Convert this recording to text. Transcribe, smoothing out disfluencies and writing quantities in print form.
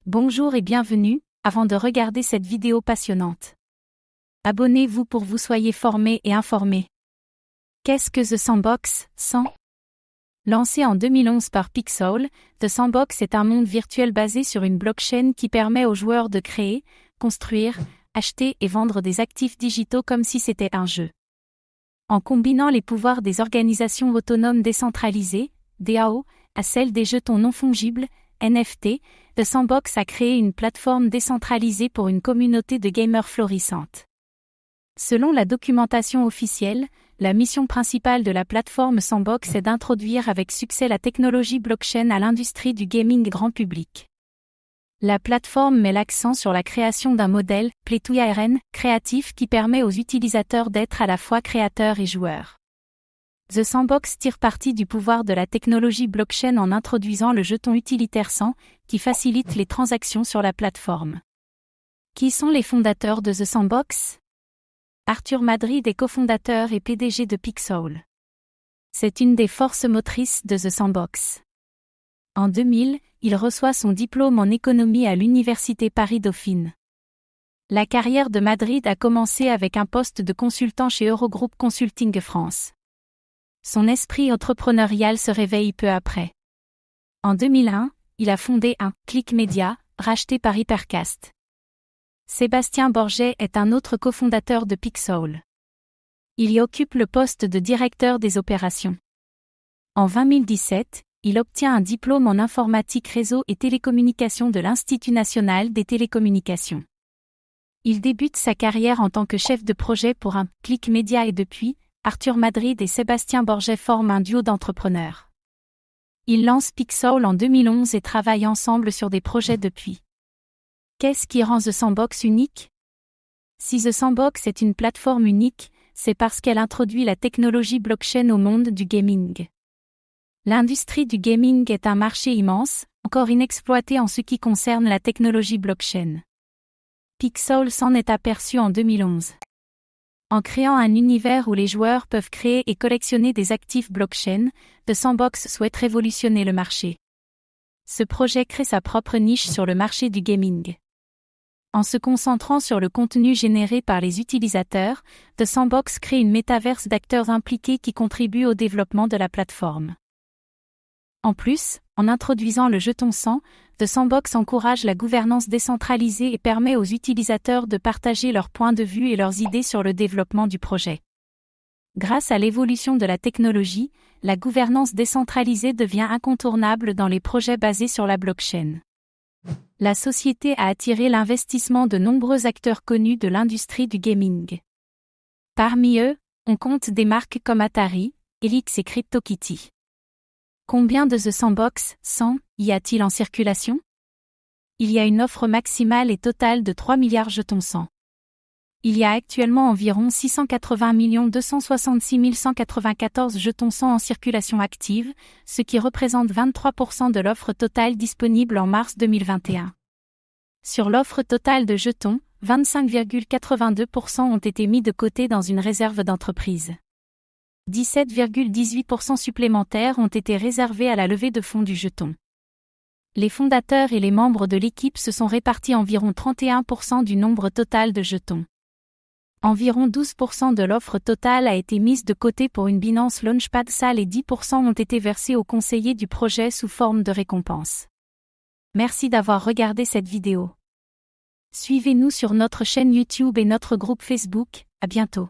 Bonjour et bienvenue, avant de regarder cette vidéo passionnante. Abonnez-vous pour vous soyez formés et informés. Qu'est-ce que The Sandbox 100 ? Lancé en 2011 par Pixel, The Sandbox est un monde virtuel basé sur une blockchain qui permet aux joueurs de créer, construire, acheter et vendre des actifs digitaux comme si c'était un jeu. En combinant les pouvoirs des organisations autonomes décentralisées, DAO, à celles des jetons non fongibles, NFT, The Sandbox a créé une plateforme décentralisée pour une communauté de gamers florissante. Selon la documentation officielle, la mission principale de la plateforme Sandbox est d'introduire avec succès la technologie blockchain à l'industrie du gaming grand public. La plateforme met l'accent sur la création d'un modèle, Play to Earn, créatif qui permet aux utilisateurs d'être à la fois créateurs et joueurs. The Sandbox tire parti du pouvoir de la technologie blockchain en introduisant le jeton utilitaire 100, qui facilite les transactions sur la plateforme. Qui sont les fondateurs de The Sandbox ? Arthur Madrid est cofondateur et PDG de Pixel. C'est une des forces motrices de The Sandbox. En 2000, il reçoit son diplôme en économie à l'université Paris-Dauphine. La carrière de Madrid a commencé avec un poste de consultant chez Eurogroup Consulting France. Son esprit entrepreneurial se réveille peu après. En 2001, il a fondé Click Media, racheté par Hypercast. Sébastien Borget est un autre cofondateur de Pixel. Il y occupe le poste de directeur des opérations. En 2017, il obtient un diplôme en informatique réseau et télécommunications de l'Institut national des télécommunications. Il débute sa carrière en tant que chef de projet pour Click Media et depuis, Arthur Madrid et Sébastien Borget forment un duo d'entrepreneurs. Ils lancent Pixel en 2011 et travaillent ensemble sur des projets depuis. Qu'est-ce qui rend The Sandbox unique ? Si The Sandbox est une plateforme unique, c'est parce qu'elle introduit la technologie blockchain au monde du gaming. L'industrie du gaming est un marché immense, encore inexploité en ce qui concerne la technologie blockchain. Pixel s'en est aperçu en 2011. En créant un univers où les joueurs peuvent créer et collectionner des actifs blockchain, The Sandbox souhaite révolutionner le marché. Ce projet crée sa propre niche sur le marché du gaming. En se concentrant sur le contenu généré par les utilisateurs, The Sandbox crée une métaverse d'acteurs impliqués qui contribuent au développement de la plateforme. En plus, en introduisant le jeton 100, The Sandbox encourage la gouvernance décentralisée et permet aux utilisateurs de partager leurs points de vue et leurs idées sur le développement du projet. Grâce à l'évolution de la technologie, la gouvernance décentralisée devient incontournable dans les projets basés sur la blockchain. La société a attiré l'investissement de nombreux acteurs connus de l'industrie du gaming. Parmi eux, on compte des marques comme Atari, Helix et CryptoKitty. Combien de The Sandbox 100 y a-t-il en circulation ? Il y a une offre maximale et totale de 3 milliards jetons 100. Il y a actuellement environ 680 266 194 jetons 100 en circulation active, ce qui représente 23% de l'offre totale disponible en mars 2021. Sur l'offre totale de jetons, 25,82% ont été mis de côté dans une réserve d'entreprise. 17,18% supplémentaires ont été réservés à la levée de fonds du jeton. Les fondateurs et les membres de l'équipe se sont répartis environ 31% du nombre total de jetons. Environ 12% de l'offre totale a été mise de côté pour une Binance Launchpad Sale et 10% ont été versés aux conseillers du projet sous forme de récompense. Merci d'avoir regardé cette vidéo. Suivez-nous sur notre chaîne YouTube et notre groupe Facebook, à bientôt.